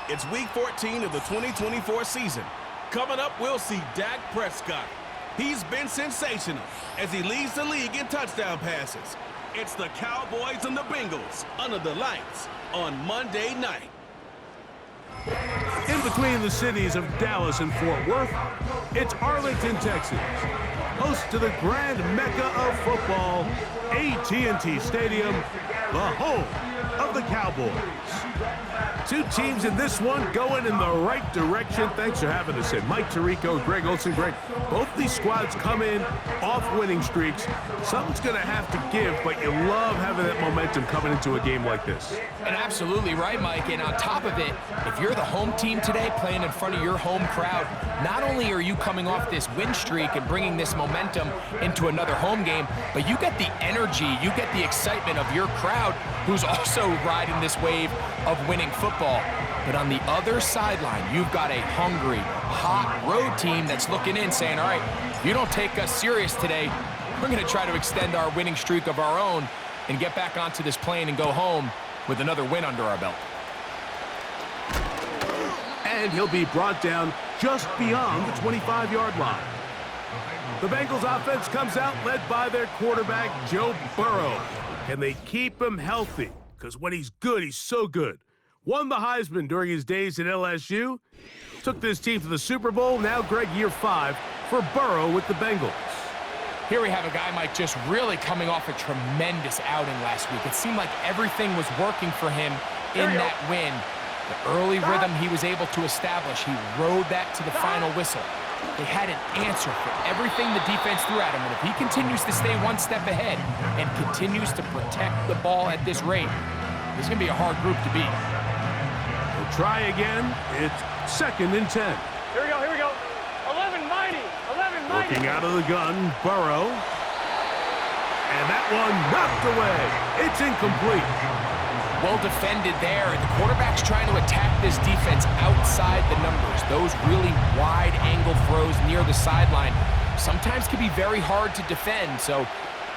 It's Week 14 of the 2024 season. Coming up, we'll see Dak Prescott. He's been sensational as he leads the league in touchdown passes. It's the Cowboys and the Bengals under the lights on Monday night. In between the cities of Dallas and Fort Worth, it's Arlington, Texas, host to the grand mecca of football, AT&T Stadium, the home of the Cowboys. Two teams in this one going in the right direction. Thanks for having us in. Mike Tirico, Greg Olson. Greg, both these squads come in off winning streaks. Something's going to have to give, but you love having that momentum coming into a game like this. And absolutely right, Mike. And on top of it, if you're the home team today playing in front of your home crowd, not only are you coming off this win streak and bringing this momentum into another home game, but you get the energy, you get the excitement of your crowd who's also riding this wave of winning football. But on the other sideline, you've got a hungry, hot road team that's looking in saying, all right, if you don't take us serious today, we're going to try to extend our winning streak of our own and get back onto this plane and go home with another win under our belt. And he'll be brought down just beyond the 25-yard line. The Bengals offense comes out led by their quarterback, Joe Burrow. Can they keep him healthy? Because when he's good, he's so good. Won the Heisman during his days at LSU. Took this team to the Super Bowl. Now, Greg, year 5 for Burrow with the Bengals. Here we have a guy, Mike, just really coming off a tremendous outing last week. It seemed like everything was working for him in that win. The early rhythm he was able to establish, he rode that to the final whistle. They had an answer for everything the defense threw at him, and if he continues to stay one step ahead and continues to protect the ball at this rate, this is going to be a hard group to beat. We'll try again. It's 2nd and 10. Here we go, here we go. 11 mighty, 11 mighty. Looking out of the gun, Burrow. And that one knocked away. It's incomplete. Well defended there, and the quarterback's trying to attack this defense outside the numbers. Those really wide-angle throws near the sideline sometimes can be very hard to defend, so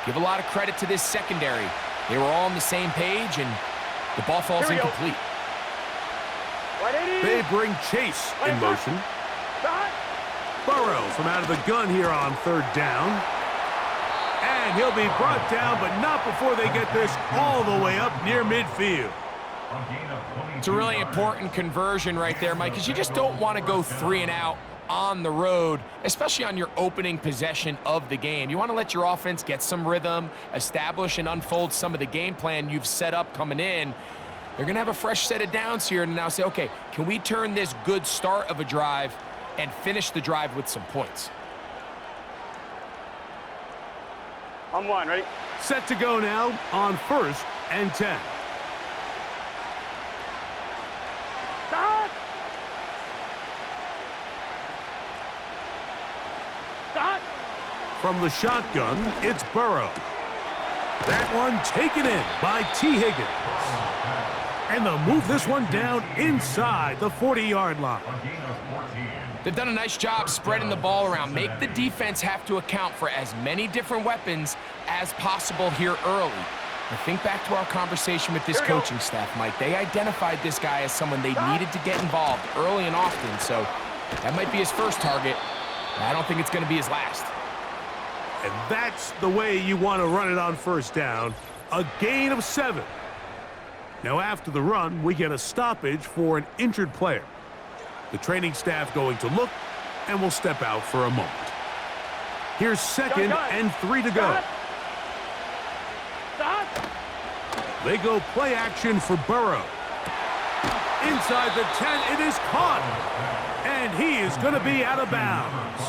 give a lot of credit to this secondary. They were all on the same page, and the ball falls incomplete. They bring Chase in motion. Burrow from out of the gun here on 3rd down. And he'll be brought down, but not before they get this all the way up near midfield. It's a really important conversion right there, Mike, because you just don't want to go 3 and out on the road, especially on your opening possession of the game. You want to let your offense get some rhythm, establish and unfold some of the game plan you've set up coming in. They're going to have a fresh set of downs here and now say, okay, can we turn this good start of a drive and finish the drive with some points? On 1, ready? Set to go now on 1st and 10. Stop! Stop! From the shotgun, it's Burrow. That one taken in by T. Higgins. And they'll move this one down inside the 40-yard line. They've done a nice job spreading the ball around. Make the defense have to account for as many different weapons as possible here early. I think back to our conversation with this coaching staff, Mike. They identified this guy as someone they needed to get involved early and often, so that might be his first target. I don't think it's going to be his last. And that's the way you want to run it on 1st down. A gain of 7. Now after the run, we get a stoppage for an injured player. The training staff going to look, and will step out for a moment. Here's 2nd and 3 to go. Stop! They go play action for Burrow. Inside the 10, it is caught. And he is going to be out of bounds.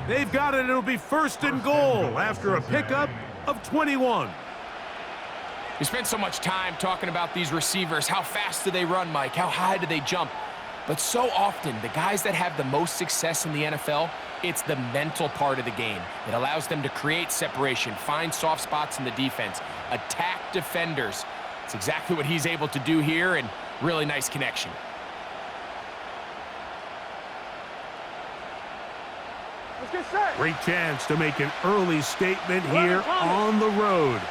They've got it. It'll be 1st and goal after a pickup of 21. We spent so much time talking about these receivers. How fast do they run, Mike? How high do they jump? But so often, the guys that have the most success in the NFL, it's the mental part of the game. It allows them to create separation, find soft spots in the defense, attack defenders. It's exactly what he's able to do here, and really nice connection. Let's get set. Great chance to make an early statement here on the road.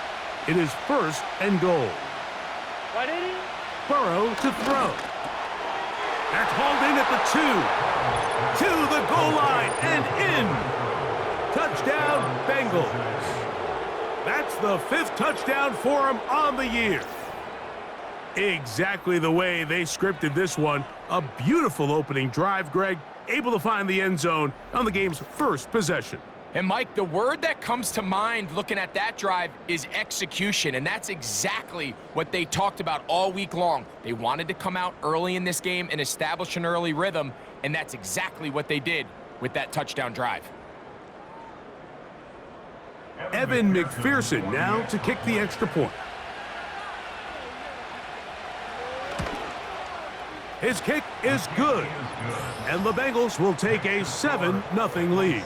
It is 1st and goal. Right in. Burrow to throw. That's hauled in at the 2. To the goal line and in. Touchdown, Bengals. That's the 5th touchdown for him on the year. Exactly the way they scripted this one. A beautiful opening drive, Greg. Able to find the end zone on the game's first possession. And Mike, the word that comes to mind looking at that drive is execution, and that's exactly what they talked about all week long. They wanted to come out early in this game and establish an early rhythm, and that's exactly what they did with that touchdown drive. Evan McPherson now to kick the extra point. His kick is good, and the Bengals will take a 7-0 lead.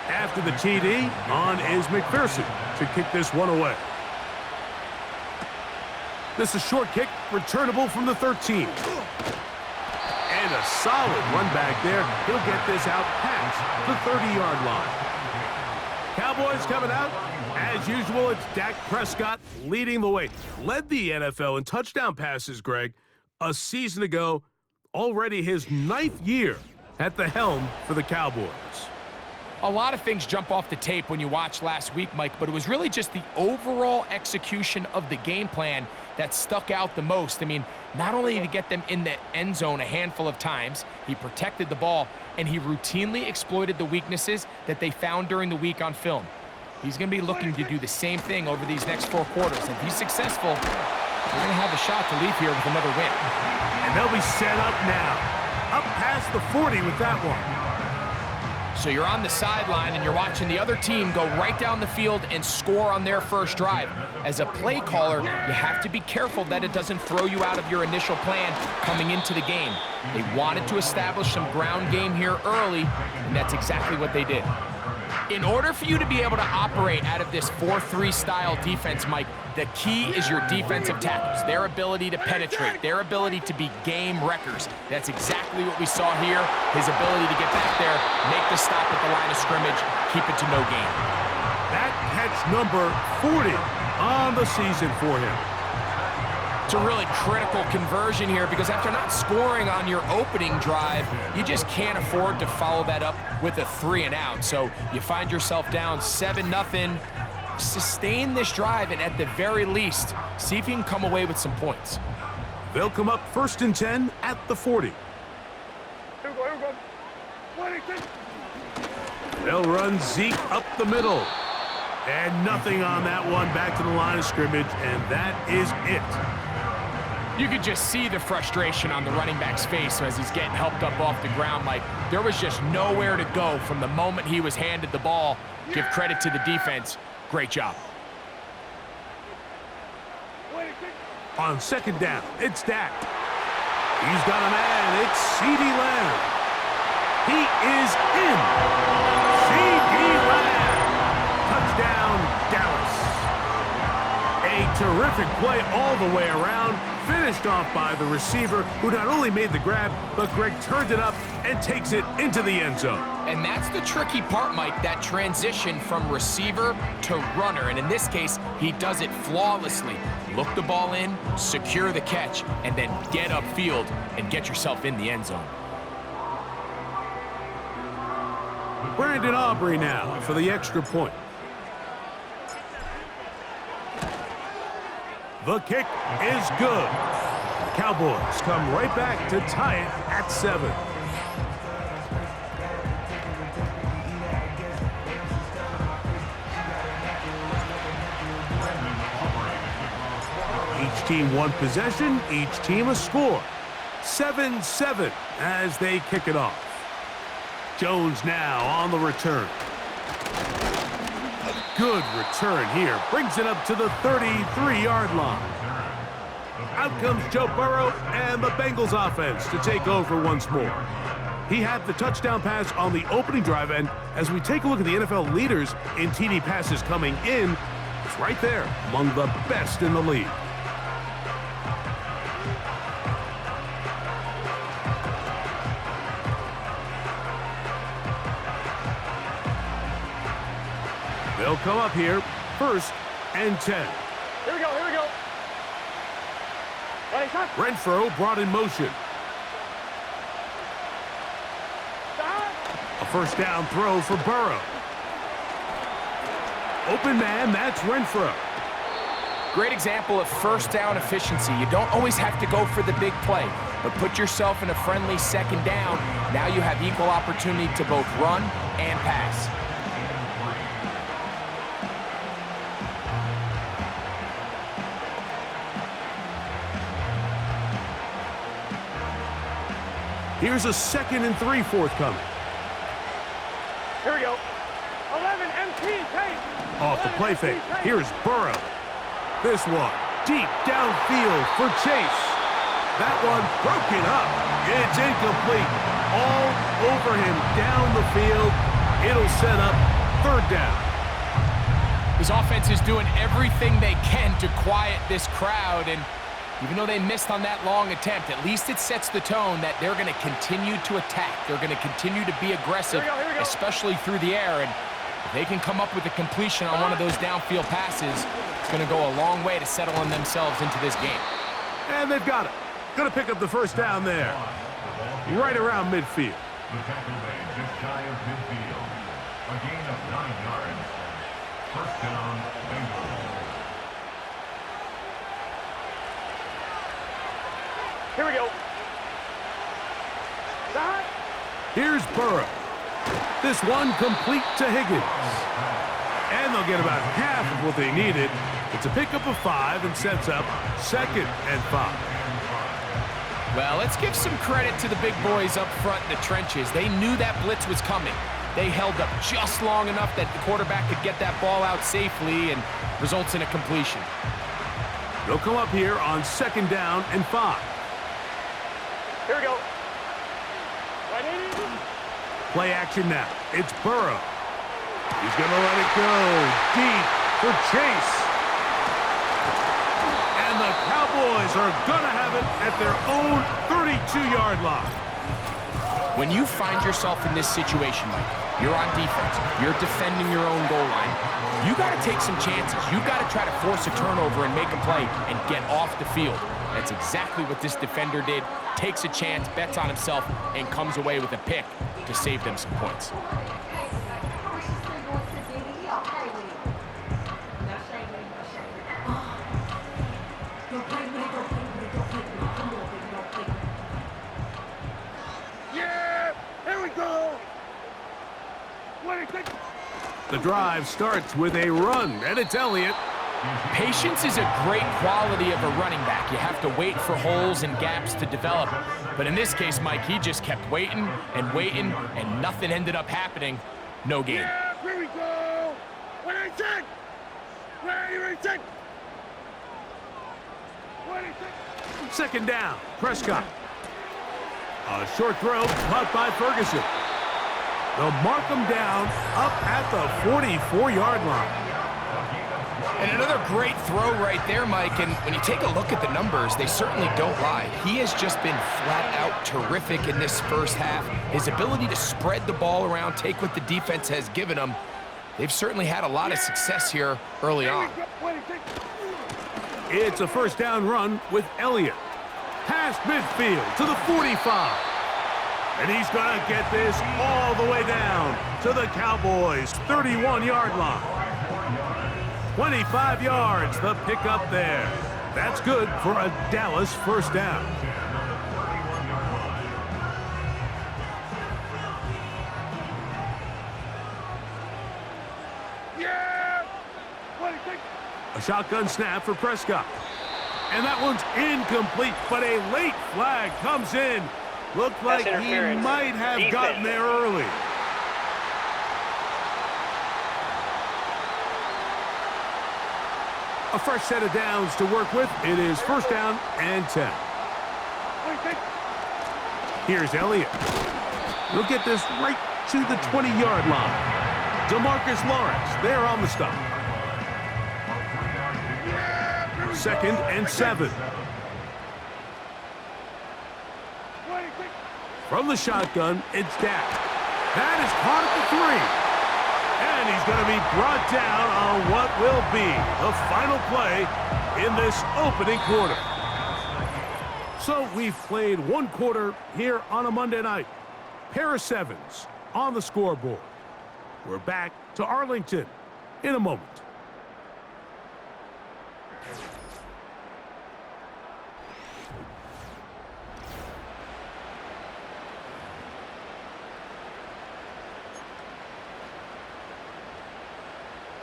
After the TD, on is McPherson to kick this one away. This is a short kick, returnable from the 13. And a solid run back there. He'll get this out past the 30-yard line. Cowboys coming out. As usual, it's Dak Prescott leading the way. Led the NFL in touchdown passes, Greg, a season ago. Already his 9th year at the helm for the Cowboys. A lot of things jump off the tape when you watch last week, Mike, but it was really just the overall execution of the game plan that stuck out the most. I mean, not only did he get them in the end zone a handful of times, he protected the ball, and he routinely exploited the weaknesses that they found during the week on film. He's going to be looking to do the same thing over these next 4 quarters. If he's successful, they're going to have a shot to leave here with another win. And they'll be set up now. Up past the 40 with that one. So you're on the sideline and you're watching the other team go right down the field and score on their first drive. As a play caller, you have to be careful that it doesn't throw you out of your initial plan coming into the game. They wanted to establish some ground game here early, and that's exactly what they did. In order for you to be able to operate out of this 4-3 style defense, Mike, the key is your defensive tackles, their ability to penetrate, their ability to be game wreckers. That's exactly what we saw here, his ability to get back there, make the stop at the line of scrimmage, keep it to no gain. That catch number 40 on the season for him. It's a really critical conversion here because after not scoring on your opening drive, you just can't afford to follow that up with a 3-and-out. So you find yourself down 7-0. Sustain this drive and at the very least, see if you can come away with some points. They'll come up 1st and 10 at the 40. They'll run Zeke up the middle. And nothing on that one, back to the line of scrimmage, and that is it. You could just see the frustration on the running back's face as he's getting helped up off the ground. Like, there was just nowhere to go from the moment he was handed the ball. Give credit to the defense. Great job. On 2nd down, it's Dak. He's got a man. It's CeeDee Lamb. He is in. CeeDee Lamb. Touchdown, Dallas. A terrific play all the way around. Finished off by the receiver, who not only made the grab, but Greg turned it up and takes it into the end zone. And that's the tricky part, Mike, that transition from receiver to runner. And in this case, he does it flawlessly. Look the ball in, secure the catch, and then get upfield and get yourself in the end zone. Brandon Aubrey now for the extra point. The kick is good. The Cowboys come right back to tie it at 7. Each team one possession, each team a score. 7-7 as they kick it off. Jones now on the return. Good return here. Brings it up to the 33-yard line. Out comes Joe Burrow and the Bengals offense to take over once more. He had the touchdown pass on the opening drive, and as we take a look at the NFL leaders in TD passes coming in, it's right there among the best in the league. They'll come up here, 1st and 10. Here we go, here we go. Ready, shot. Renfro brought in motion. Stop. A 1st down throw for Burrow. Open man, that's Renfro. Great example of 1st down efficiency. You don't always have to go for the big play, but put yourself in a friendly 2nd down. Now you have equal opportunity to both run and pass. Here's a 2nd and 3 forthcoming. Here we go. 11 MT tape. Off the play fake. Here's Burrow. This one deep downfield for Chase. That one broken up. It's incomplete. All over him down the field. It'll set up 3rd down. His offense is doing everything they can to quiet this crowd, and even though they missed on that long attempt, at least it sets the tone that they're going to continue to attack. They're going to continue to be aggressive, Here we go. especially through the air. And if they can come up with a completion on one of those downfield passes, it's going to go a long way to settling themselves into this game. And they've got it. Going to pick up the 1st down there. Right around midfield. The tackle made just shy of midfield. A gain of 9 yards. 1st down, Bengals. Here we go. Stop. Here's Burrow. This one complete to Higgins. And they'll get about half of what they needed. It's a pickup of 5 and sets up 2nd and 5. Well, let's give some credit to the big boys up front in the trenches. They knew that blitz was coming. They held up just long enough that the quarterback could get that ball out safely and results in a completion. They'll come up here on 2nd down and 5. Here we go. Ready? Play action now. It's Burrow. He's going to let it go deep for Chase. And the Cowboys are going to have it at their own 32-yard line. When you find yourself in this situation, Mike, you're on defense, you're defending your own goal line, you got to take some chances. You got to try to force a turnover and make a play and get off the field. That's exactly what this defender did. Takes a chance, bets on himself, and comes away with a pick to save them some points. Yeah! Here we go! The drive starts with a run, and it's Elliott. Patience is a great quality of a running back. You have to wait for holes and gaps to develop. But in this case, Mike, he just kept waiting, and nothing ended up happening. No gain. Yeah, here we go! What I said! Where I said! What I said! 2nd down, Prescott. A short throw caught by Ferguson. They'll mark him down up at the 44-yard line. And another great throw right there, Mike. And when you take a look at the numbers, they certainly don't lie. He has just been flat out terrific in this 1st half. His ability to spread the ball around, take what the defense has given him. They've certainly had a lot of success here early on. It's a 1st down run with Elliott. Past midfield to the 45. And he's going to get this all the way down to the Cowboys' 31-yard line. 25 yards, the pickup there. That's good for a Dallas 1st down. Yeah! What do you think? A shotgun snap for Prescott. And that one's incomplete, but a late flag comes in. Looked like he might have gotten there early. A fresh set of downs to work with. It is 1st down and 10. Here's Elliott. He'll get this right to the 20-yard line. DeMarcus Lawrence there on the stop. 2nd and 7. From the shotgun, it's Dak. That is caught at the 3. And he's going to be brought down on what will be the final play in this opening quarter. So we've played one quarter here on a Monday night. Pair of sevens on the scoreboard. We're back to Arlington in a moment.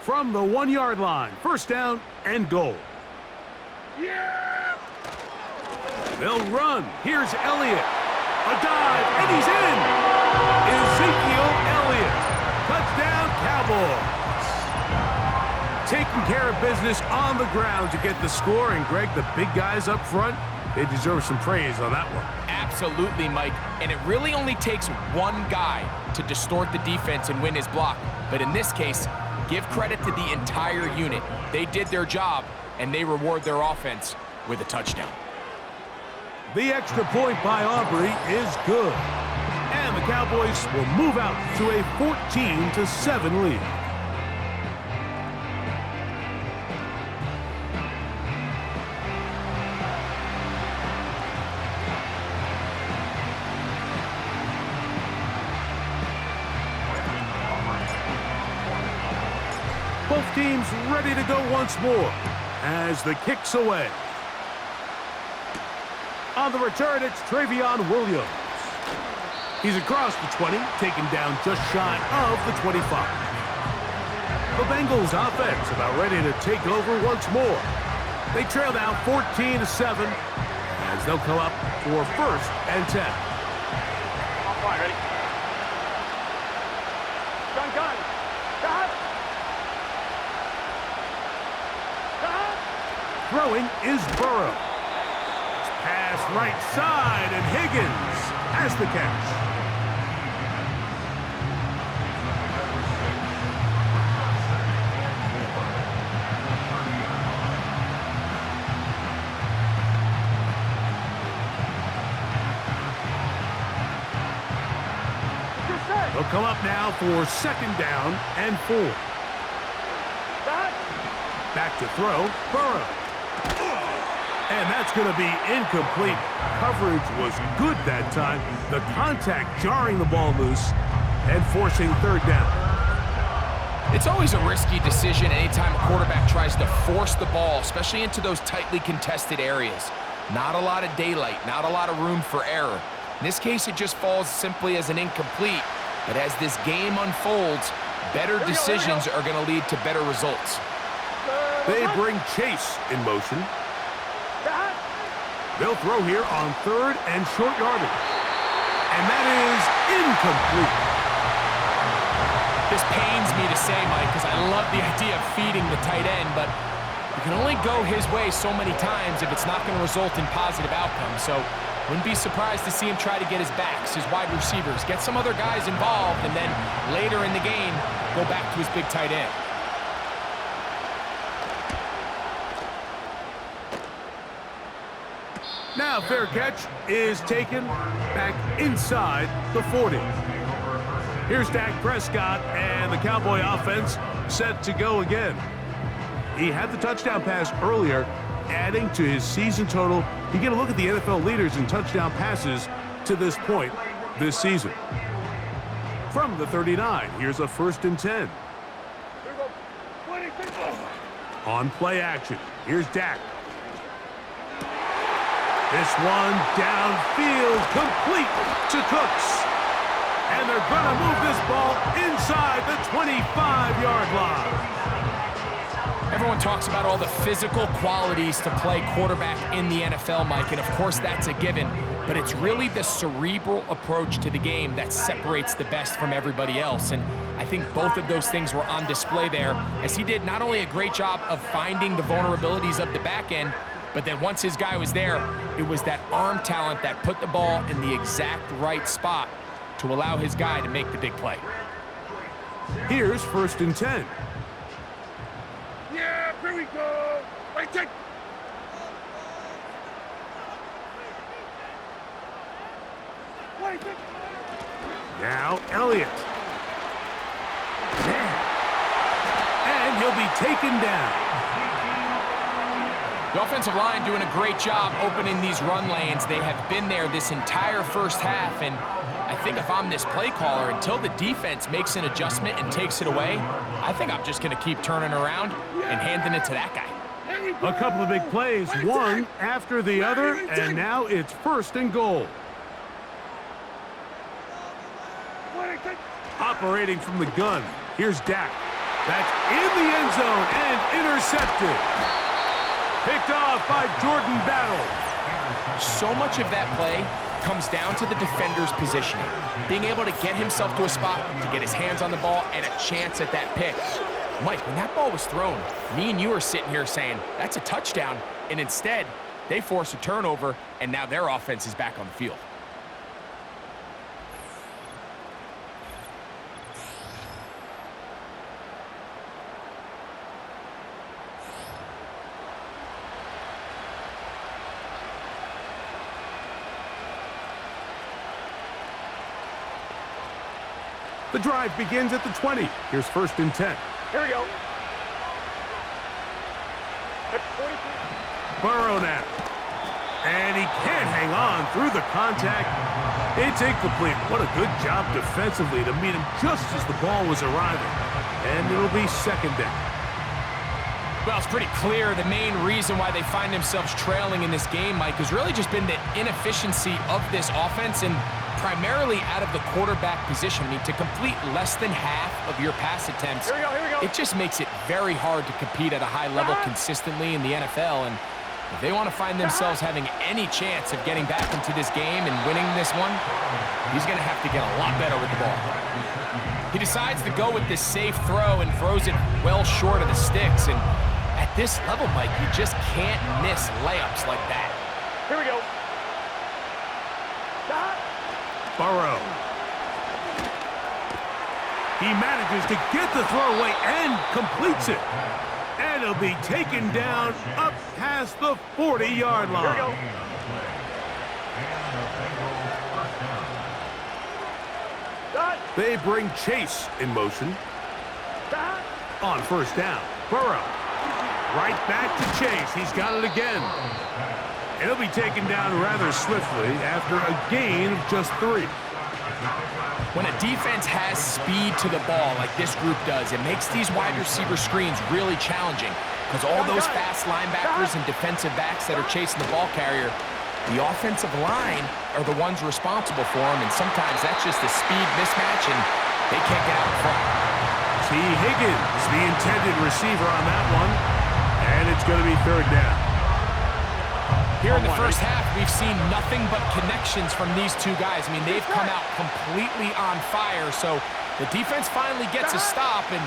From the 1-yard line, first down and goal. Yeah! They'll run. Here's Elliott. A dive, and he's in. Ezekiel Elliott. Touchdown, Cowboys. Taking care of business on the ground to get the score. And, Greg, the big guys up front, they deserve some praise on that one. Absolutely, Mike. And it really only takes one guy to distort the defense and win his block. But in this case, give credit to the entire unit. They did their job, and they reward their offense with a touchdown. The extra point by Aubrey is good. And the Cowboys will move out to a 14-7 lead. Both teams ready to go once more as the kick's away. On the return, it's Travion Williams. He's across the 20, taken down just shy of the 25. The Bengals offense about ready to take over once more. They trail down 14-7 as they'll come up for first and 10. On point, ready? Gun. Got. Throwing is Burrow. Pass right side, and Higgins has the catch. They'll come up now for second down and 4. Back to throw, Burrow. And that's going to be incomplete. Coverage was good that time. The contact jarring the ball loose and forcing third down. It's always a risky decision anytime a quarterback tries to force the ball, especially into those tightly contested areas. Not a lot of daylight, not a lot of room for error. In this case, it just falls simply as an incomplete. But as this game unfolds, better decisions are going to lead to better results. They bring Chase in motion. They'll throw here on third and short yardage. And that is incomplete. This pains me to say, Mike, because I love the idea of feeding the tight end, but you can only go his way so many times if it's not going to result in positive outcomes. So wouldn't be surprised to see him try to get his backs, his wide receivers, get some other guys involved, and then later in the game, go back to his big tight end. Now fair catch is taken back inside the 40. Here's Dak Prescott and the Cowboy offense set to go again. He had the touchdown pass earlier, adding to his season total. You get a look at the NFL leaders in touchdown passes to this point this season. From the 39, here's a first and 10. On play action, here's Dak. This one downfield, complete to Cooks. And they're going to move this ball inside the 25-yard line. Everyone talks about all the physical qualities to play quarterback in the NFL, Mike, and of course that's a given. But it's really the cerebral approach to the game that separates the best from everybody else. And I think both of those things were on display there, as he did not only a great job of finding the vulnerabilities of the back end, but then once his guy was there, it was that arm talent that put the ball in the exact right spot to allow his guy to make the big play. Here's first and 10. Yeah, here we go. Right, take. Now Elliott. Man, he'll be taken down. The offensive line doing a great job opening these run lanes. They have been there this entire first half, and I think if I'm this play caller, until the defense makes an adjustment and takes it away, I think I'm just going to keep turning around and handing it to that guy. A couple of big plays, one after the other, and now it's 1st and goal. Operating from the gun, here's Dak. That's in the end zone and intercepted. Picked off by Jordan Battle. So much of that play comes down to the defender's positioning, being able to get himself to a spot, to get his hands on the ball, and a chance at that pick. Mike, when that ball was thrown, me and you are sitting here saying, that's a touchdown, and instead, they force a turnover, and now their offense is back on the field. The drive begins at the 20. Here's 1st and 10. Here we go. Burrow now. And he can't hang on through the contact. It's incomplete. What a good job defensively to meet him just as the ball was arriving. And it'll be 2nd down. Well, it's pretty clear the main reason why they find themselves trailing in this game, Mike, has really just been the inefficiency of this offense and primarily out of the quarterback position. I mean, to complete less than half of your pass attempts, Here we go. it just makes it very hard to compete at a high level consistently in the NFL. And if they want to find themselves having any chance of getting back into this game and winning this one, he's going to have to get a lot better with the ball. He decides to go with this safe throw and throws it well short of the sticks. And at this level, Mike, you just can't miss layups like that. Here we go. Burrow. He manages to get the throw away and completes it. And it'll be taken down up past the 40-yard line. Here we go. They bring Chase in motion. On 1st down, Burrow. Right back to Chase. He's got it again. And he'll be taken down rather swiftly after a gain of just 3. When a defense has speed to the ball like this group does, it makes these wide receiver screens really challenging because all those fast linebackers and defensive backs that are chasing the ball carrier, the offensive line are the ones responsible for them, and sometimes that's just a speed mismatch, and they can't get out in front. T. Higgins, the intended receiver on that one, and it's going to be 3rd down. Here in the first half, we've seen nothing but connections from these two guys. I mean, they've come out completely on fire, so the defense finally gets a stop, and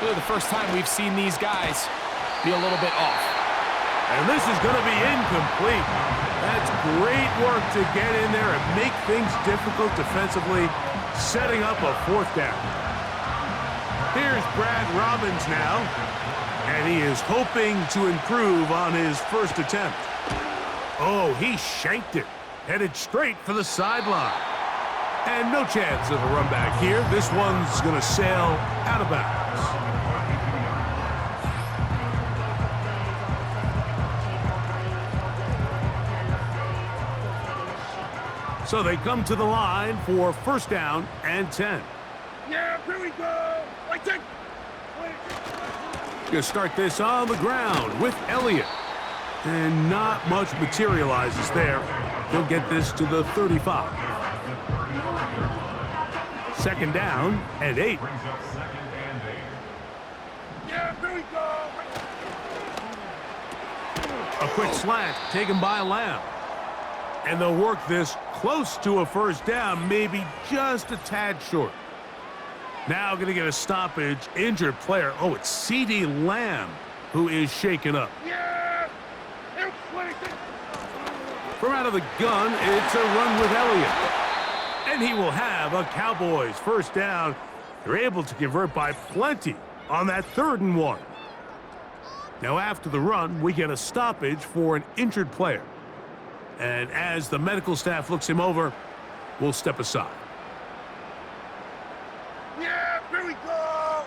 really the first time we've seen these guys be a little bit off. And this is going to be incomplete. That's great work to get in there and make things difficult defensively, setting up a 4th down. Here's Brad Robbins now, and he is hoping to improve on his first attempt. Oh, he shanked it, headed straight for the sideline. And no chance of a run back here. This one's going to sail out of bounds. So they come to the line for 1st down and 10. Yeah, here we go. Gonna start this on the ground with Elliott. And not much materializes there. He'll get this to the 35. 2nd down and 8. Yeah, here we go. A quick slant taken by Lamb. And they'll work this close to a 1st down, maybe just a tad short. Now going to get a stoppage, injured player. Oh, it's C.D. Lamb who is shaken up. Yeah. From out of the gun, it's a run with Elliott. And he will have a Cowboys 1st down. They're able to convert by plenty on that 3rd and 1. Now after the run, we get a stoppage for an injured player. And as the medical staff looks him over, we'll step aside. Yeah, here we go.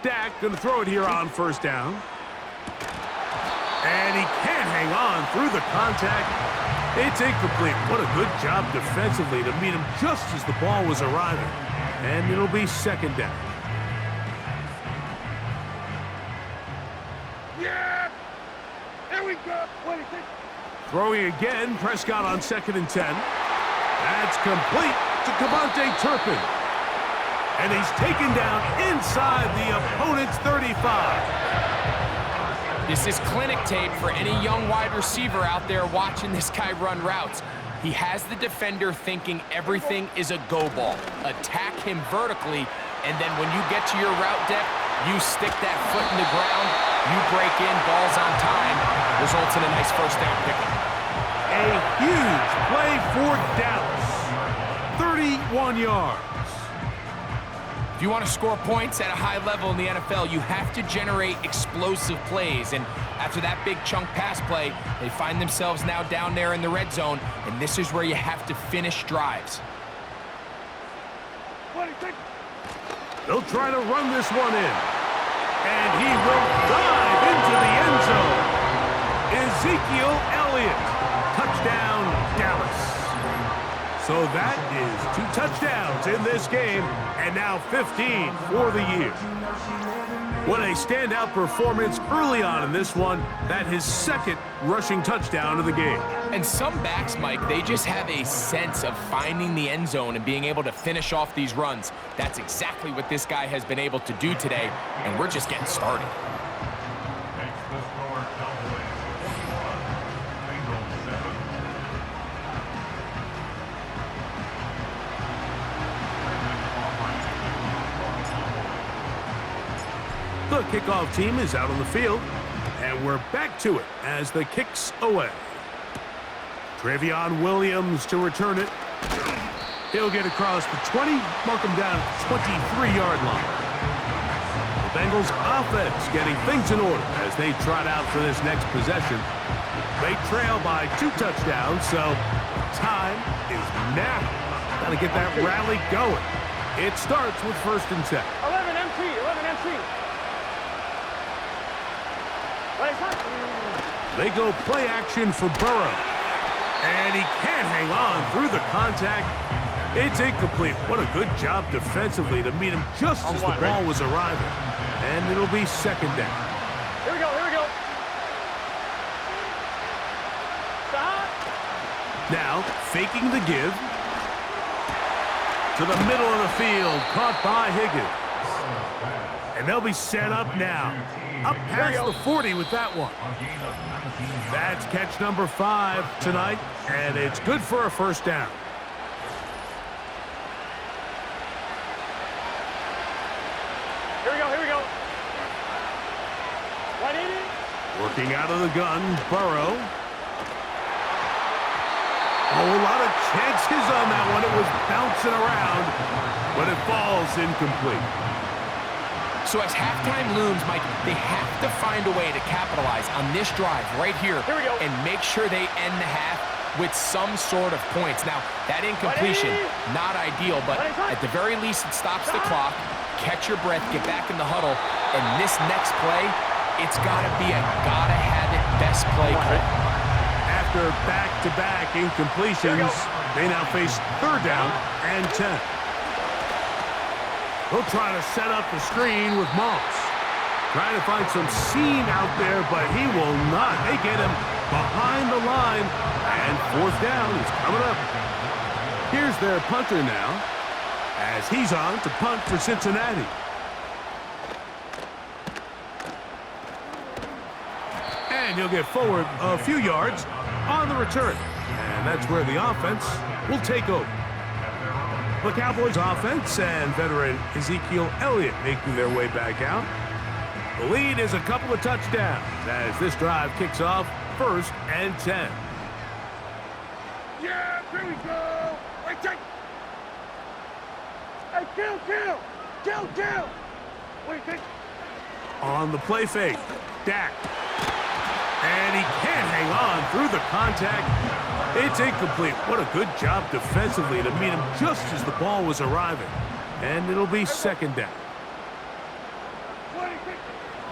Dak going to throw it here on first down. And he can't hang on through the contact. It's incomplete. What a good job defensively to meet him just as the ball was arriving. And it'll be second down. Yeah! Here we go! Throwing again, Prescott on 2nd and 10. That's complete to Cavante Turpin. And he's taken down inside the opponent's 35. This is clinic tape for any young wide receiver out there watching this guy run routes. He has the defender thinking everything is a go ball. Attack him vertically, and then when you get to your route depth, you stick that foot in the ground, you break in, ball's on time, results in a nice first down pickup. A huge play for Dallas. 31 yards. If you want to score points at a high level in the NFL, you have to generate explosive plays. And after that big chunk pass play, they find themselves now down there in the red zone, and this is where you have to finish drives. They'll try to run this one in. And he will dive into the end zone. Ezekiel Elliott. Touchdown, Dallas. So that is 2 touchdowns in this game, and now 15 for the year. What a standout performance early on in this one. That his 2nd rushing touchdown of the game. And some backs, Mike, they just have a sense of finding the end zone and being able to finish off these runs. That's exactly what this guy has been able to do today, and we're just getting started. Makes the score Cowboys 41, Bengals 7. The kickoff team is out on the field, and we're back to it as the kick's away. Trevion Williams to return it. He'll get across the 20, mark him down at the 23-yard line. The Bengals offense getting things in order as they trot out for this next possession. They trail by 2 touchdowns, so time is now. Got to get that rally going. It starts with 1st and 10. 11 MT, 11 MT. They go play action for Burrow. And he can't hang on through the contact. It's incomplete. What a good job defensively to meet him just as the ball was arriving. And it'll be second down. Here we go, here we go. Stop. Now, faking the give. To the middle of the field, caught by Higgins. And they'll be set up now. Up past the 40 with that one. That's catch number 5 tonight, and it's good for a first down. Here we go, here we go. What in it? Working out of the gun, Burrow. Oh, a lot of chances on that one. It was bouncing around, but it falls incomplete. So as halftime looms, Mike, they have to find a way to capitalize on this drive right here and make sure they end the half with some sort of points. Now, that incompletion, not ideal, but at the very least, it stops the clock. Catch your breath, get back in the huddle, and this next play, it's got to be a gotta-have-it best play call. After back-to-back incompletions, they now face 3rd down and 10. They'll try to set up the screen with Moss. Trying to find some seam out there, but he will not. They get him behind the line, and 4th down is coming up. Here's their punter now, as he's on to punt for Cincinnati. And he'll get forward a few yards on the return. And that's where the offense will take over. The Cowboys offense and veteran Ezekiel Elliott making their way back out. The lead is a couple of touchdowns as this drive kicks off 1st and 10. Yeah, here we go. Wait, take. Hey, kill. What do you think? On the play fake, Dak. And he can't hang on through the contact. It's incomplete. What a good job defensively to meet him just as the ball was arriving. And it'll be second down.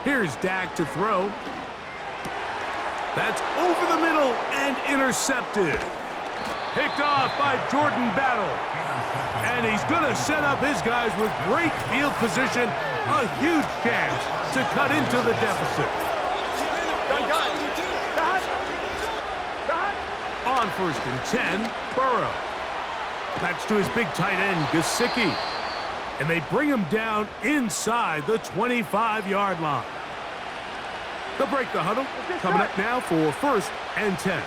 Here's Dak to throw. That's over the middle and intercepted. Picked off by Jordan Battle. And he's going to set up his guys with great field position. A huge chance to cut into the deficit. On 1st and 10, Burrow. That's to his big tight end, Gesicki. And they bring him down inside the 25-yard line. They'll break the huddle. Coming up now for 1st and 10.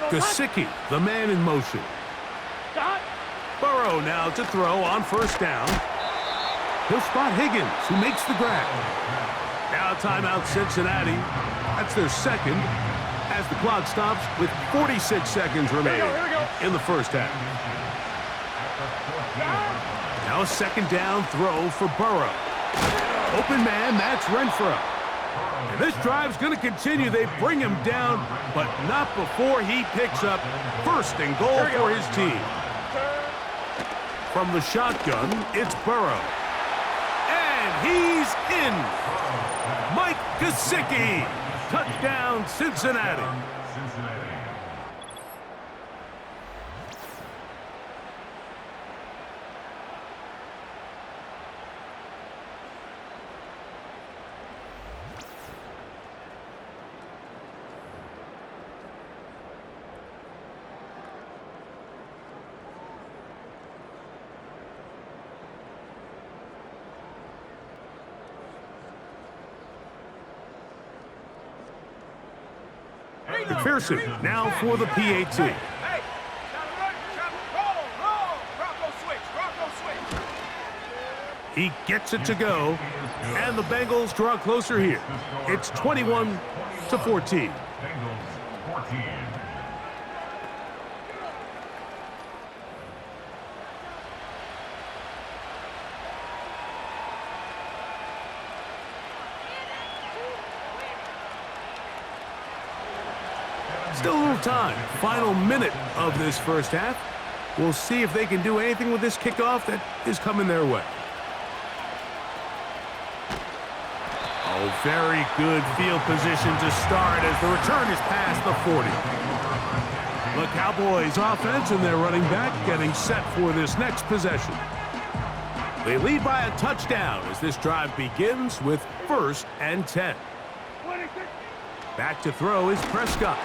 Gesicki, the man in motion. Burrow now to throw on 1st down. He'll spot Higgins, who makes the grab. Now timeout Cincinnati. That's their second, as the clock stops with 46 seconds remaining in the 1st half. Now a 2nd down throw for Burrow. Open man, that's Renfro. And this drive's going to continue. They bring him down, but not before he picks up 1st and goal for his team. From the shotgun, it's Burrow. And he's in. Mike Gesicki. Touchdown, Cincinnati. McPherson now for the PAT. He gets it to go, and the Bengals draw closer here. It's 21-14. Bengals 14. Still a little time. Final minute of this 1st half. We'll see if they can do anything with this kickoff that is coming their way. Oh, very good field position to start as the return is past the 40. The Cowboys offense and their running back getting set for this next possession. They lead by a touchdown as this drive begins with 1st and 10. Back to throw is Prescott.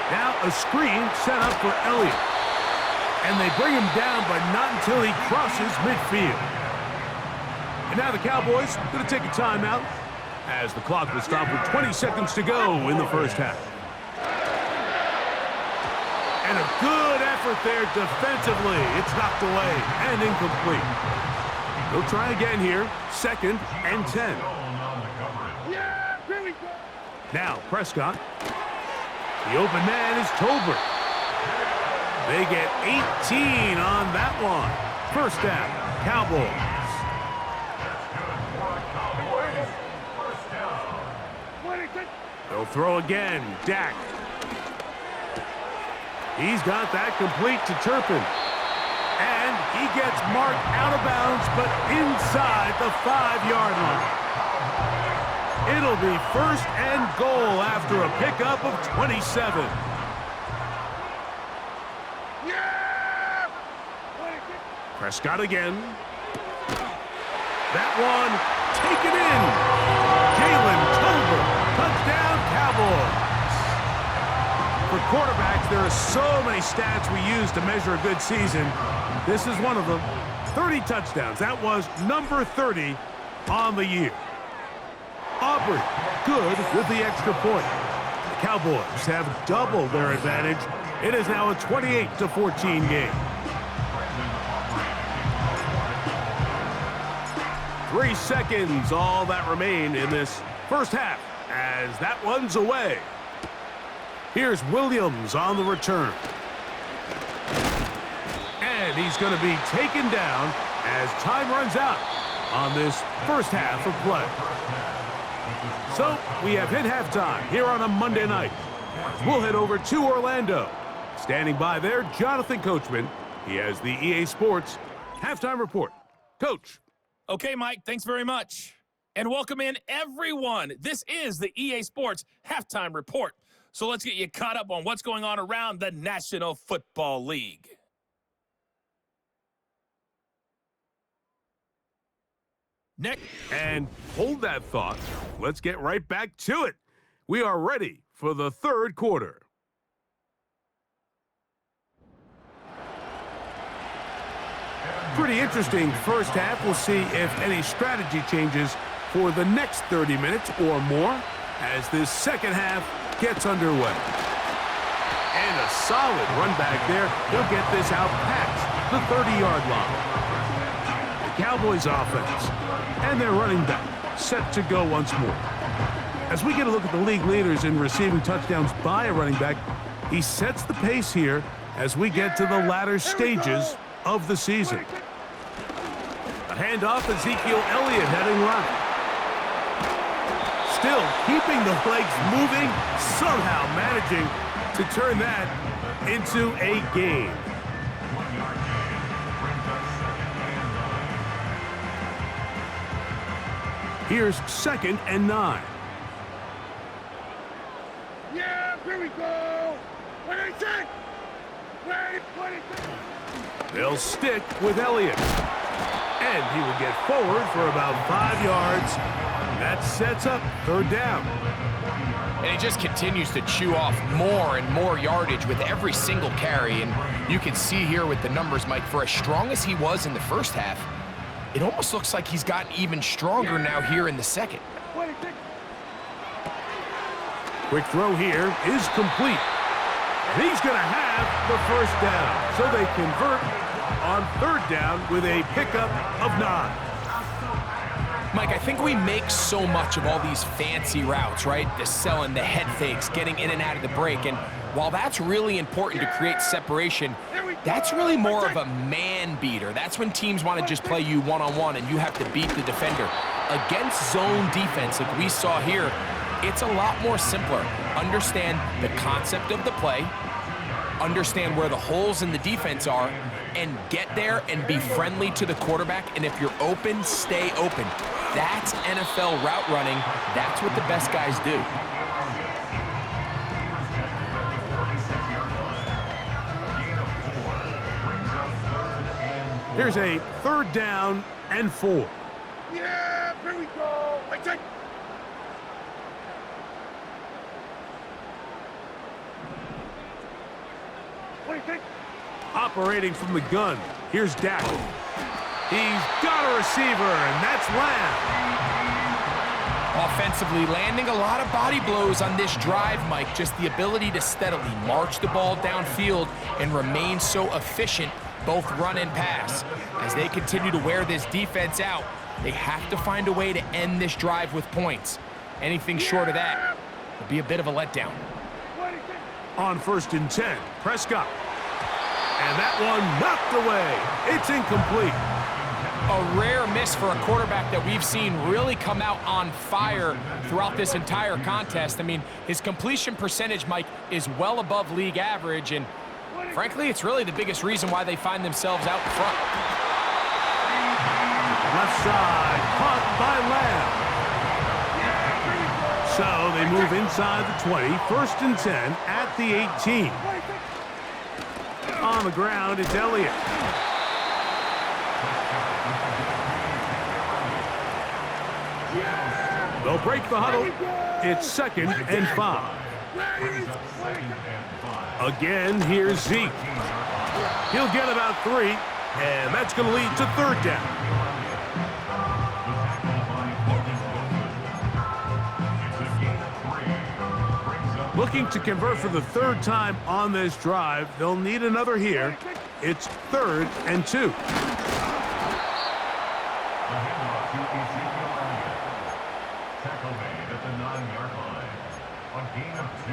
Now a screen set up for Elliott. And they bring him down, but not until he crosses midfield. And now the Cowboys going to take a timeout as the clock will stop with 20 seconds to go in the 1st half. And a good effort there defensively. It's knocked away and incomplete. They'll try again here. 2nd and 10. Now Prescott. The open man is Tolbert. They get 18 on that one. 1st down, Cowboys. They'll throw again, Dak. He's got that complete to Turpin. And he gets marked out of bounds, but inside the 5-yard line. It'll be 1st and goal after a pickup of 27. Prescott again. That one taken in. Jalen Tolbert, touchdown Cowboys. For quarterbacks, there are so many stats we use to measure a good season. This is one of them. 30 touchdowns. That was number 30 on the year. Aubrey, good with the extra point. The Cowboys have doubled their advantage. It is now a 28-14 game. 3 seconds, all that remain in this 1st half, as that one's away. Here's Williams on the return. And he's going to be taken down as time runs out on this 1st half of play. So, we have hit halftime here on a Monday night. We'll head over to Orlando. Standing by there, Jonathan Coachman. He has the EA Sports halftime report. Coach. Okay, Mike, thanks very much. And welcome in, everyone. This is the EA Sports Halftime Report. So let's get you caught up on what's going on around the National Football League. Next, and hold that thought. Let's get right back to it. We are ready for the third quarter. Pretty interesting first half. We'll see if any strategy changes for the next 30 minutes or more as this second half gets underway. And a solid run back there. He'll get this out past the 30-yard line. The Cowboys offense and their running back set to go once more. As we get a look at the league leaders in receiving touchdowns by a running back, he sets the pace here as we get to the latter stages of the season. A handoff, Ezekiel Elliott heading right. Still keeping the legs moving, somehow managing to turn that into a gain. Here's 2nd and 9. Yeah, here we go. 26. Wait, 26. They'll stick with Elliott. And he will get forward for about 5 yards. That sets up 3rd down. And he just continues to chew off more and more yardage with every single carry. And you can see here with the numbers, Mike, for as strong as he was in the first half, it almost looks like he's gotten even stronger now here in the second. 26. Quick throw here is complete. And he's going to have the 1st down. So they convert on 3rd down with a pickup of 9. Mike, I think we make so much of all these fancy routes, right? The selling, the head fakes, getting in and out of the break. And while that's really important to create separation, that's really more of a man beater. That's when teams want to just play you one-on-one and you have to beat the defender. Against zone defense like we saw here, it's a lot more simpler. Understand the concept of the play, understand where the holes in the defense are, and get there and be friendly to the quarterback. And if you're open, stay open. That's NFL route running. That's what the best guys do. Here's a 3rd down and 4. Yeah, here we go. 26. Operating from the gun, here's Dak. He's got a receiver, and that's Lamb. Offensively, landing a lot of body blows on this drive, Mike. Just the ability to steadily march the ball downfield and remain so efficient, both run and pass. As they continue to wear this defense out, they have to find a way to end this drive with points. Anything short of that would be a bit of a letdown. On 1st and 10, Prescott. And that one knocked away. It's incomplete. A rare miss for a quarterback that we've seen really come out on fire throughout this entire contest. I mean, his completion percentage, Mike, is well above league average, and frankly, it's really the biggest reason why they find themselves out in front. Left side, caught by Lamb. So they move inside the 20, 1st and 10 at the 18. On the ground, it's Elliott. They'll break the huddle. It's 2nd and 5. Again, here's Zeke. He'll get about 3, and that's going to lead to 3rd down. Looking to convert for the 3rd time on this drive. They'll need another here. It's 3rd and 2. Tackle made at the 9-yard line. A gain of 2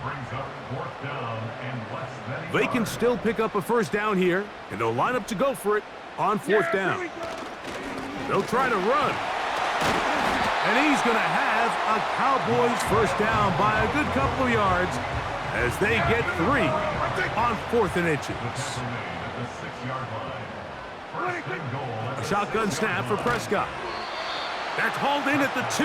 brings up 4th down and less than. They can still pick up a 1st down here, and they'll line up to go for it on 4th down. They'll try to run. And he's going to have a Cowboys 1st down by a good couple of yards as they get 3 on 4th and inches. A shotgun snap for Prescott. That's hauled in at the 2.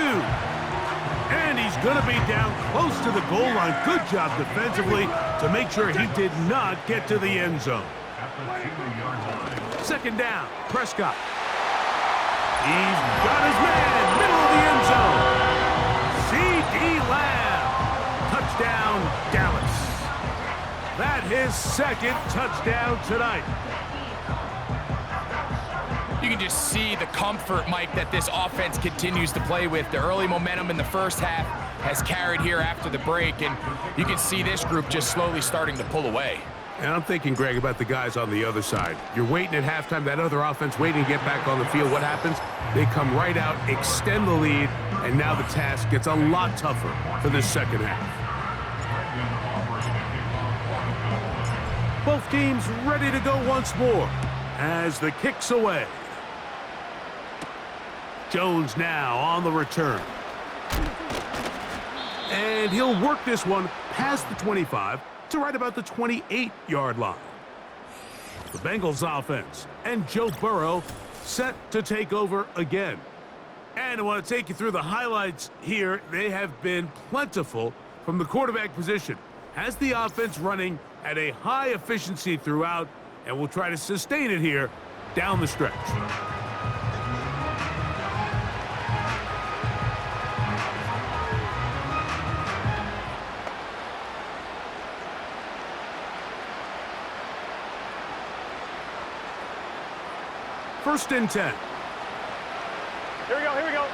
And he's going to be down close to the goal line. Good job defensively to make sure he did not get to the end zone. At the 2-yard line. Second down, Prescott. He's got his man, middle of the end zone. C.D. Lamb. Touchdown, Dallas. That his second touchdown tonight. You can just see the comfort, Mike, that this offense continues to play with. The early momentum in the first half has carried here after the break, and you can see this group just slowly starting to pull away. And I'm thinking, Greg, about the guys on the other side. You're waiting at halftime, that other offense waiting to get back on the field. What happens? They come right out, extend the lead, and now the task gets a lot tougher for this second half. Both teams ready to go once more as the kick's away. Jones now on the return. And he'll work this one past the 25 to right about the 28-yard line. The Bengals offense and Joe Burrow set to take over again. And I want to take you through the highlights here. They have been plentiful from the quarterback position. Has the offense running at a high efficiency throughout, and we'll try to sustain it here down the stretch. First and 10. Here we go, here we go.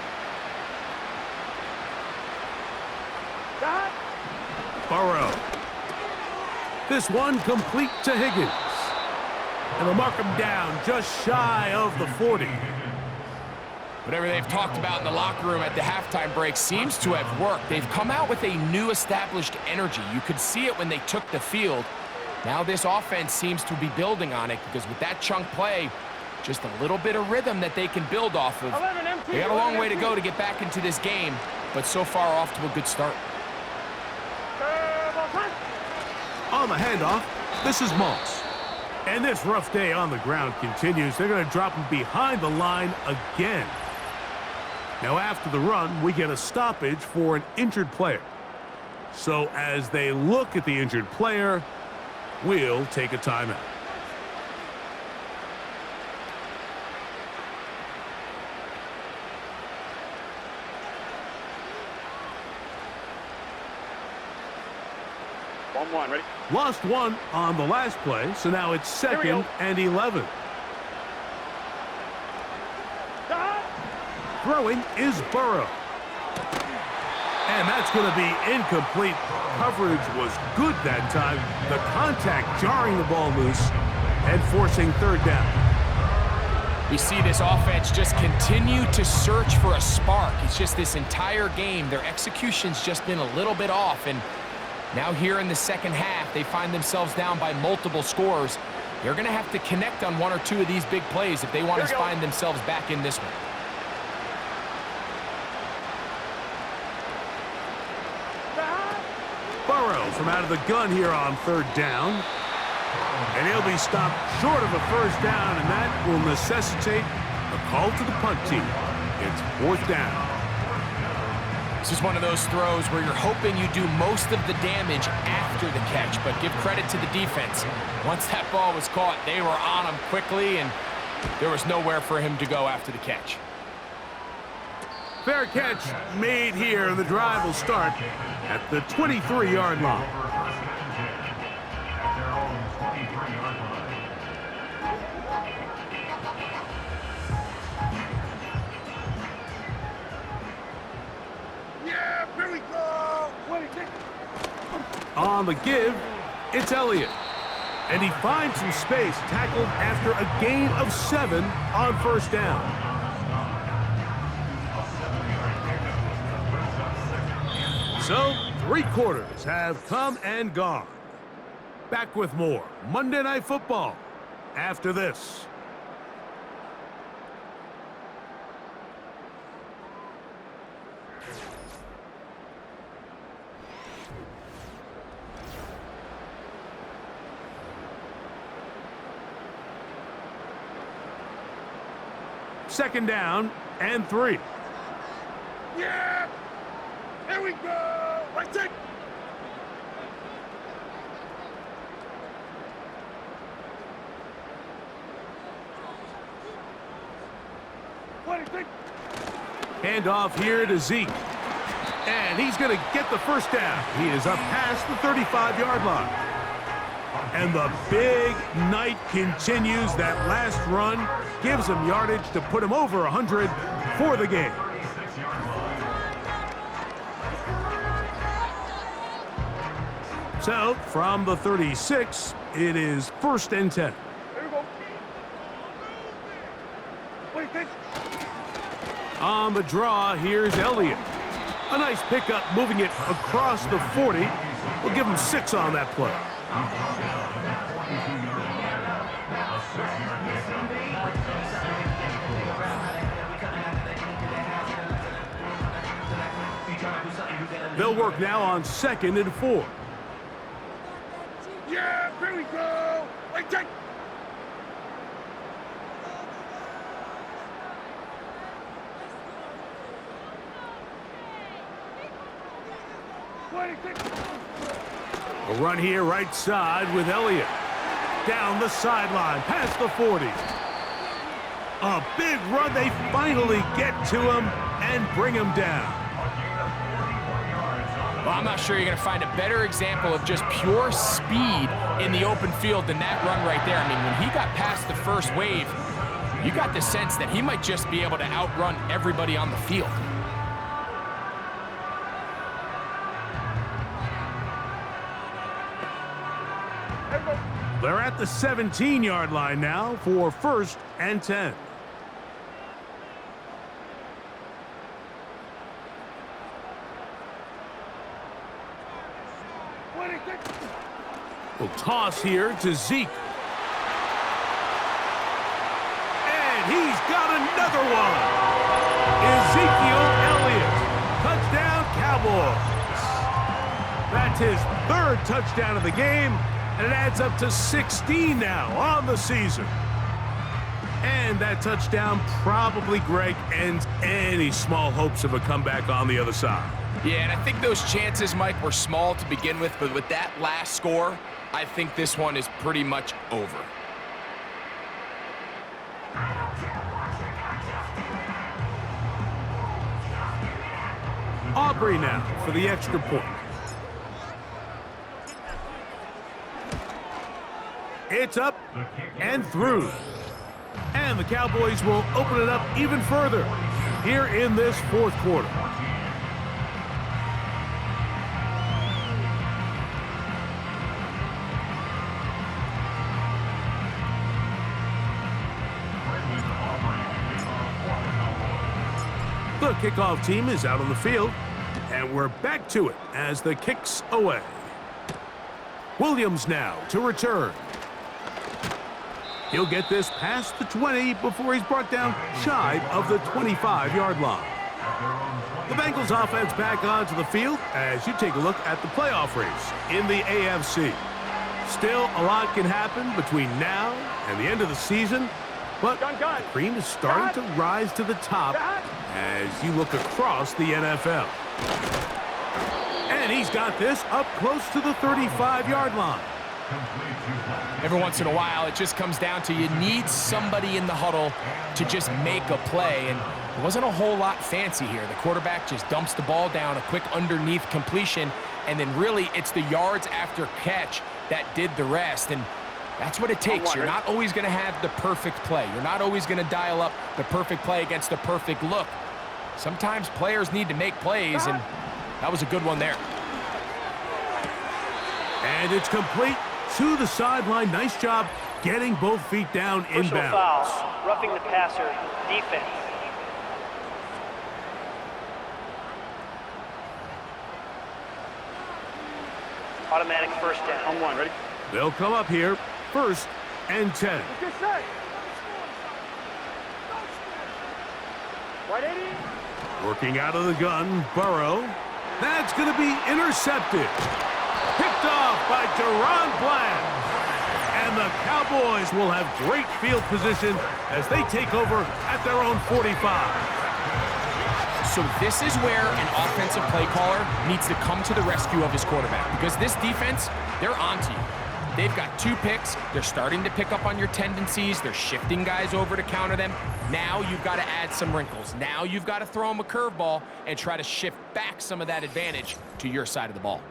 Got Burrow. This one complete to Higgins. And they'll mark him down just shy of the 40. Whatever they've talked about in the locker room at the halftime break seems to have worked. They've come out with a new established energy. You could see it when they took the field. Now this offense seems to be building on it because with that chunk play, just a little bit of rhythm that they can build off of. They got a long way to go to get back into this game, but so far off to a good start. On the handoff, this is Moss. And this rough day on the ground continues. They're going to drop him behind the line again. Now after the run, we get a stoppage for an injured player. So as they look at the injured player, we'll take a timeout. One, ready? Lost one on the last play, so now it's second and 11. Throwing is Burrow. And that's going to be incomplete. Coverage was good that time. The contact jarring the ball loose and forcing third down. We see this offense just continue to search for a spark. It's just this entire game, their execution's just been a little bit off, and now here in the second half, they find themselves down by multiple scores. They're going to have to connect on one or two of these big plays if they want to find themselves back in this one. Burrow from out of the gun here on third down. And he'll be stopped short of a first down, and that will necessitate a call to the punt team. It's fourth down. This is one of those throws where you're hoping you do most of the damage after the catch, but give credit to the defense. Once that ball was caught, they were on him quickly, and there was nowhere for him to go after the catch. Fair catch made here, and the drive will start at the 23-yard line. At their own 23-yard line. Yeah, here we go. On the give, it's Elliott. And he finds some space, tackled after a gain of 7 on first down. So, 3 quarters have come and gone. Back with more Monday Night Football after this. Second down and 3. Yeah! Here we go! Right take! Handoff here to Zeke. And he's going to get the first down. He is up past the 35-yard line. And the big night continues. That last run gives him yardage to put him over 100 for the game. So, from the 36, it is 1st and 10. On the draw, here's Elliott. A nice pickup, moving it across the 40. We'll give him 6 on that play. They'll work now on 2nd and 4. Yeah, here we go! Right take! A run here right side with Elliott. Down the sideline, past the 40. A big run. They finally get to him and bring him down. Well, I'm not sure you're going to find a better example of just pure speed in the open field than that run right there. I mean, when he got past the first wave, you got the sense that he might just be able to outrun everybody on the field. They're at the 17-yard line now for 1st and 10. We'll toss here to Zeke. And he's got another one. Ezekiel Elliott. Touchdown, Cowboys. That's his 3rd touchdown of the game. And it adds up to 16 now on the season. And that touchdown probably, Greg, ends any small hopes of a comeback on the other side. Yeah, and I think those chances, Mike, were small to begin with, but with that last score, I think this one is pretty much over. Aubrey now for the extra point. It's up and through. And the Cowboys will open it up even further here in this 4th quarter. The kickoff team is out on the field, and we're back to it as the kick's away. Williams now to return. He'll get this past the 20 before he's brought down shy of the 25-yard line. The Bengals offense back onto the field as you take a look at the playoff race in the AFC. Still, a lot can happen between now and the end of the season, but the cream is starting to rise to the top as you look across the NFL. And he's got this up close to the 35-yard line. Every once in a while, it just comes down to you need somebody in the huddle to just make a play, and it wasn't a whole lot fancy here. The quarterback just dumps the ball down, a quick underneath completion, and then really it's the yards after catch that did the rest, and that's what it takes. You're not always going to have the perfect play. You're not always going to dial up the perfect play against the perfect look. Sometimes players need to make plays, and that was a good one there. And it's complete to the sideline. Nice job getting both feet down inbounds. Personal foul, roughing the passer, defense. Automatic first down. On 1, ready? They'll come up here, 1st and 10. Get set. Right 80. Working out of the gun, Burrow. That's going to be intercepted. Picked off by Deron Bland. And the Cowboys will have great field position as they take over at their own 45. So this is where an offensive play caller needs to come to the rescue of his quarterback, because this defense, they're onto you. They've got 2 picks. They're starting to pick up on your tendencies. They're shifting guys over to counter them. Now you've got to add some wrinkles. Now you've got to throw them a curveball and try to shift back some of that advantage to your side of the ball.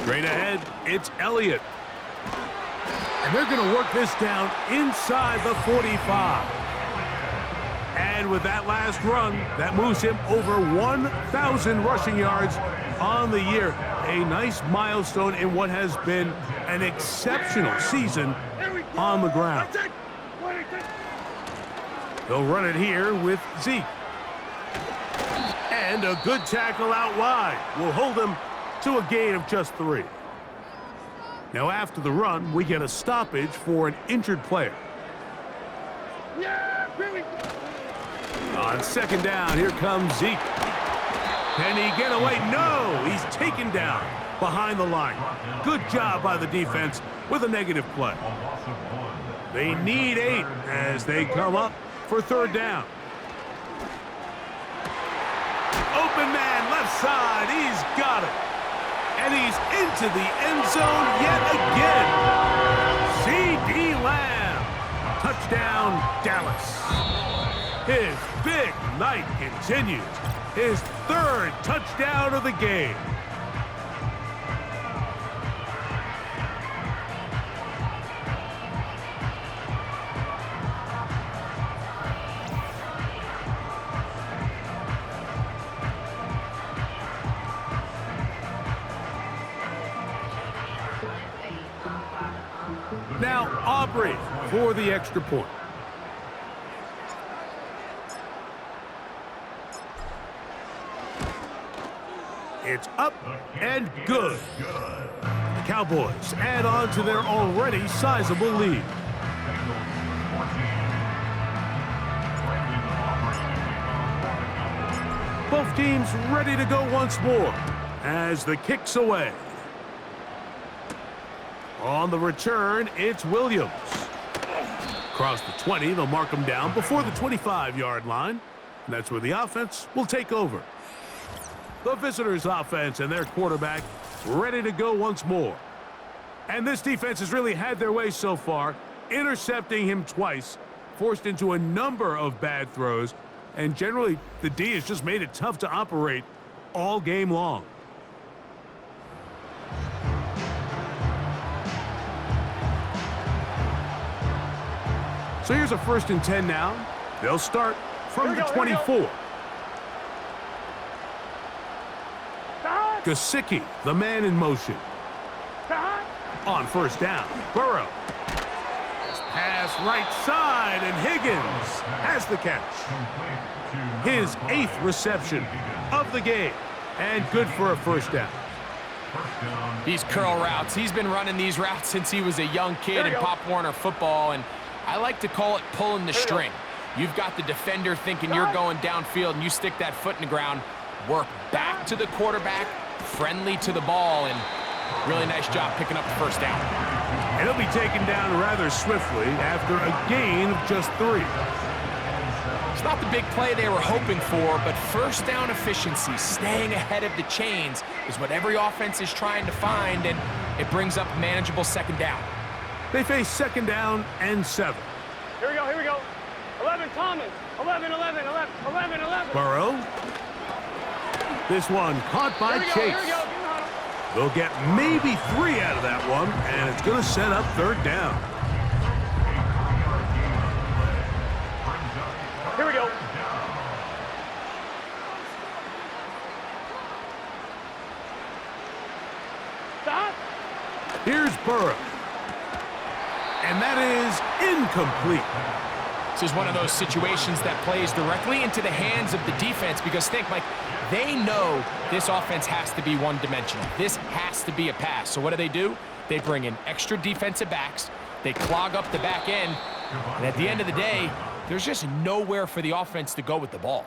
Straight ahead, it's Elliott. And they're going to work this down inside the 45. And with that last run, that moves him over 1,000 rushing yards on the year. A nice milestone in what has been an exceptional season on the ground. They'll run it here with Zeke. And a good tackle out wide will hold him to a gain of just 3. Now after the run, we get a stoppage for an injured player. On second down, here comes Zeke. Can he get away? No, he's taken down behind the line. Good job by the defense with a negative play. They need 8 as they come up for third down. Open man, left side, he's got it. And he's into the end zone yet again. C.D. Lamb. Touchdown, Dallas. His big night continues. His 3rd touchdown of the game. Now Aubrey for the extra point. It's up and good. The Cowboys add on to their already sizable lead. Both teams ready to go once more as the kick's away. On the return, it's Williams. Across the 20, they'll mark him down before the 25-yard line. And that's where the offense will take over. The visitors' offense and their quarterback ready to go once more. And this defense has really had their way so far, intercepting him twice, forced into a number of bad throws, and generally the D has just made it tough to operate all game long. So here's a 1st and 10 now. They'll start from the 24. Gesicki, the man in motion. On 1st down, Burrow. Pass right side, and Higgins has the catch. His 8th reception of the game, and good for a 1st down. These curl routes, he's been running these routes since he was a young kid in Pop Warner football, and I like to call it pulling the string. You've got the defender thinking you're going downfield, and you stick that foot in the ground, work back to the quarterback, friendly to the ball, and really nice job picking up the 1st down. And he'll be taken down rather swiftly after a gain of just 3. It's not the big play they were hoping for, but 1st down efficiency, staying ahead of the chains, is what every offense is trying to find, and it brings up a manageable 2nd down. They face 2nd down and 7. Here we go, here we go. 11, Thomas. 11, 11, 11, 11, 11. Burrow. This one caught by Chase. Here we go. They'll get maybe 3 out of that one, and it's going to set up 3rd down. Here we go. Stop. Here's Burrow. And that is incomplete. This is one of those situations that plays directly into the hands of the defense, because think, Mike, they know this offense has to be one-dimensional. This has to be a pass. So what do? They bring in extra defensive backs. They clog up the back end. And at the end of the day, there's just nowhere for the offense to go with the ball.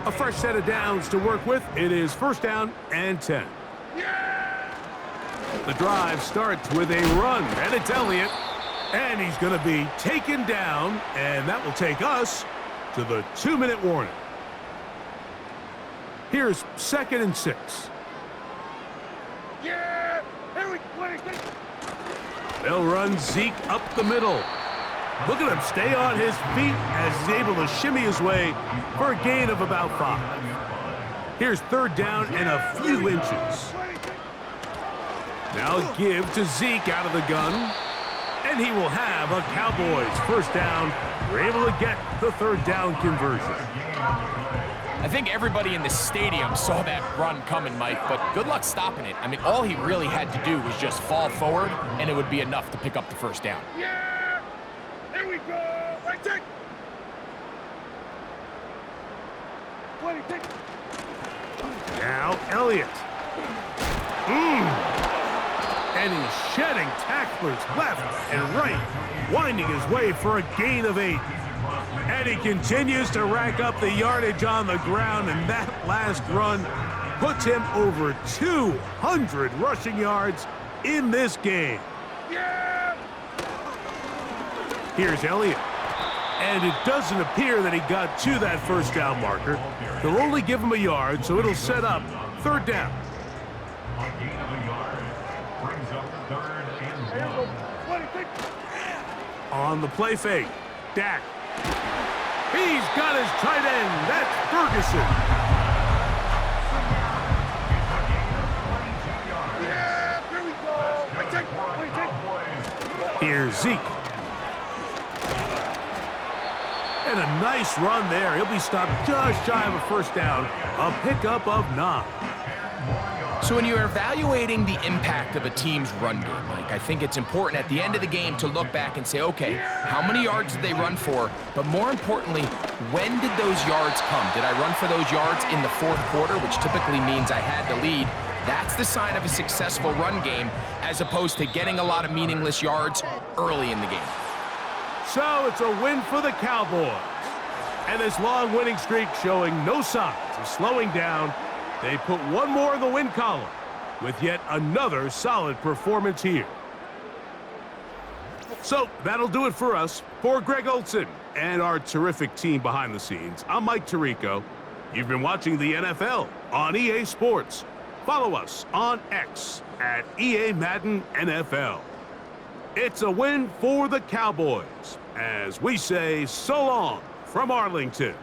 A fresh set of downs to work with. It is first down and 10. The drive starts with a run, and it's Elliott. And he's going to be taken down, and that will take us to the 2-minute warning. Here's 2nd and 6. Yeah! Here we go! They'll run Zeke up the middle. Look at him stay on his feet as he's able to shimmy his way for a gain of about 5. Here's 3rd down and a few inches. Now give to Zeke out of the gun. And he will have a Cowboys first down. We're able to get the 3rd down conversion. I think everybody in the stadium saw that run coming, Mike, but good luck stopping it. I mean, all he really had to do was just fall forward, and it would be enough to pick up the first down. Yeah! Here we go! Right, take! 26! Now Elliott. And he's shedding tacklers left and right, winding his way for a gain of 8. And he continues to rack up the yardage on the ground, and that last run puts him over 200 rushing yards in this game. Yeah! Here's Elliott. And it doesn't appear that he got to that first down marker. They'll only give him a yard, so it'll set up 3rd down. A gain of a yard brings up 3rd and 1. 26! On the play fake, Dak. He's got his tight end. That's Ferguson. Yeah! Here we go! Right, take! Here's Zeke. And a nice run there. He'll be stopped just shy of a first down. A pickup of 9. So when you're evaluating the impact of a team's run game, Mike, I think it's important at the end of the game to look back and say, okay, how many yards did they run for? But more importantly, when did those yards come? Did I run for those yards in the 4th quarter, which typically means I had the lead? That's the sign of a successful run game, as opposed to getting a lot of meaningless yards early in the game. So it's a win for the Cowboys. And this long winning streak showing no signs of slowing down. They put one more in the win column with yet another solid performance here. So that'll do it for us. For Greg Olson and our terrific team behind the scenes, I'm Mike Tirico. You've been watching the NFL on EA Sports. Follow us on X at EA Madden NFL. It's a win for the Cowboys as we say so long from Arlington.